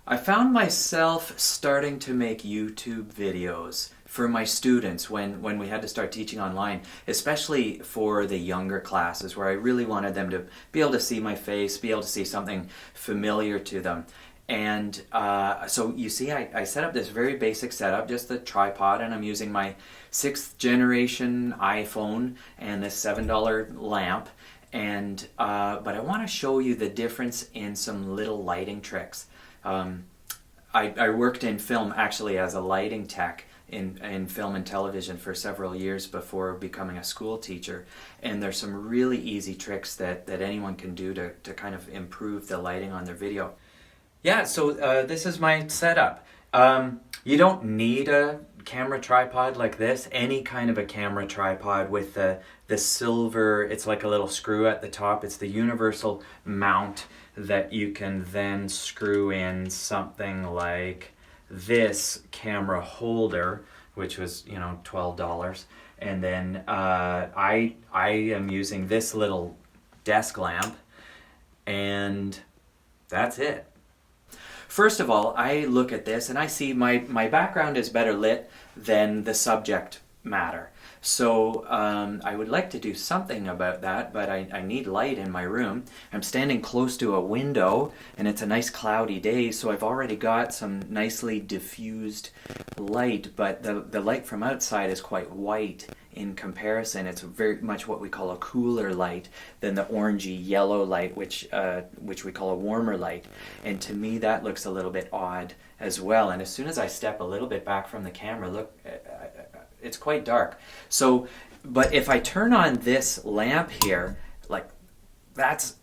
I found myself starting to make YouTube videos for my students when we had to start teaching online, especially for the younger classes where I really wanted them to be able to see my face, be able to see something familiar to them. And so you see, I set up this very basic setup, just the tripod, and I'm using my 6th generation iPhone and this $7 lamp. And but I want to show you the difference in some little lighting tricks. I worked in film actually as a lighting tech in film and television for several years before becoming a school teacher, and there's some really easy tricks that anyone can do to kind of improve the lighting on their video. Yeah, so this is my setup. You don't need a camera tripod like this. Any kind of a camera tripod with the silver, it's like a little screw at the top. It's the universal mount that you can then screw in something like this camera holder, which was, $12. And then I am using this little desk lamp, and that's it. First of all, I look at this and I see my background is better lit than the subject matter. So I would like to do something about that, but I need light in my room. I'm standing close to a window and it's a nice cloudy day, so I've already got some nicely diffused light, but the light from outside is quite white in comparison. It's very much what we call a cooler light than the orangey yellow light, which we call a warmer light. And to me that looks a little bit odd as well. And as soon as I step a little bit back from the camera, look, it's quite dark. So, but if I turn on this lamp here, like that's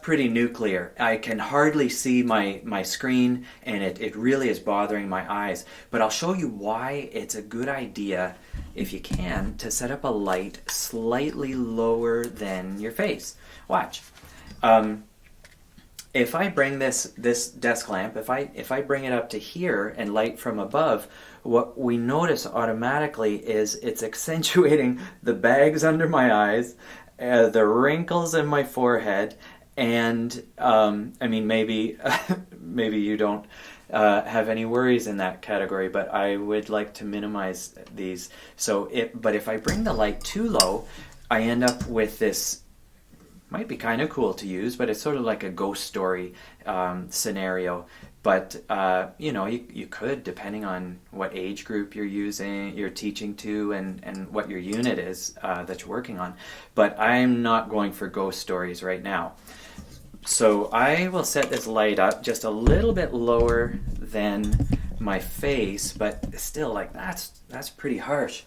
pretty nuclear. I can hardly see my screen, and it really is bothering my eyes. But I'll show you why it's a good idea, if you can, to set up a light slightly lower than your face. Watch. If I bring this desk lamp, if I bring it up to here and light from above, what we notice automatically is it's accentuating the bags under my eyes, the wrinkles in my forehead, and maybe you don't have any worries in that category, but I would like to minimize these. But if I bring the light too low, I end up with this. Might be kind of cool to use, but it's sort of like a ghost story scenario. But you could, depending on what age group you're teaching to, and what your unit is that you're working on. But I'm not going for ghost stories right now. So I will set this light up just a little bit lower than my face, but still, like that's pretty harsh.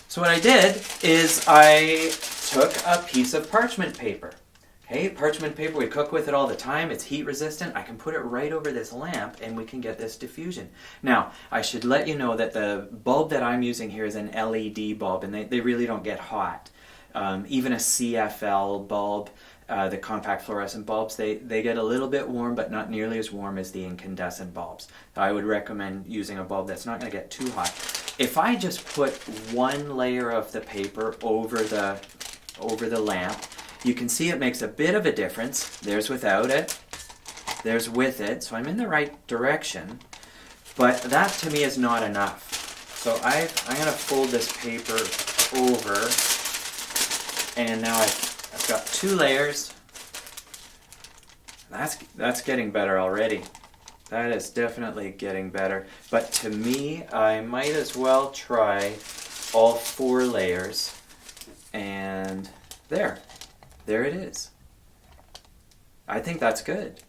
So what I did is I took a piece of parchment paper. Okay, parchment paper, we cook with it all the time. It's heat resistant. I can put it right over this lamp and we can get this diffusion. Now, I should let you know that the bulb that I'm using here is an LED bulb, and they really don't get hot. Even a CFL bulb, the compact fluorescent bulbs, they get a little bit warm, but not nearly as warm as the incandescent bulbs. I would recommend using a bulb that's not going to get too hot. If I just put one layer of the paper over the lamp, you can see it makes a bit of a difference. There's without it, there's with it, so I'm in the right direction, but that to me is not enough. So I'm going to fold this paper over, and now I've got 2 layers. That's getting better already. That is definitely getting better. But to me, I might as well try all 4 layers. And there it is. I think that's good.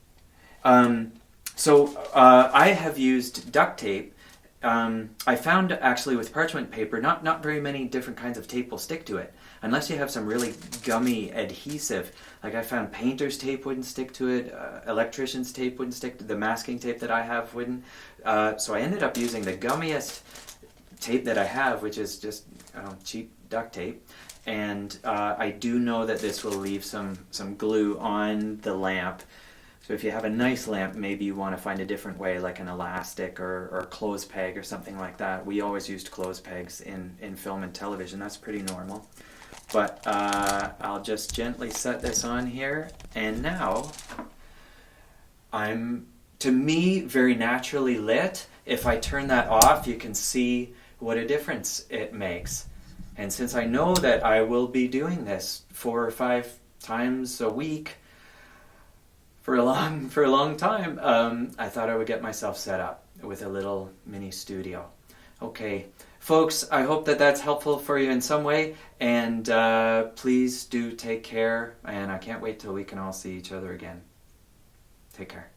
So I have used duct tape. I found actually with parchment paper, not very many different kinds of tape will stick to it, unless you have some really gummy adhesive. Like I found painter's tape wouldn't stick to it, electrician's tape wouldn't stick to the masking tape that I have wouldn't. So I ended up using the gummiest tape that I have, which is just cheap duct tape. And I do know that this will leave some glue on the lamp. So if you have a nice lamp, maybe you want to find a different way, like an elastic or a clothes peg or something like that. We always used clothes pegs in film and television. That's pretty normal. But I'll just gently set this on here. And now I'm, to me, very naturally lit. If I turn that off, you can see what a difference it makes. And since I know that I will be doing this 4 or 5 times a week for a long time, I thought I would get myself set up with a little mini studio. Okay, folks, I hope that that's helpful for you in some way, and please do take care, and I can't wait till we can all see each other again. Take care.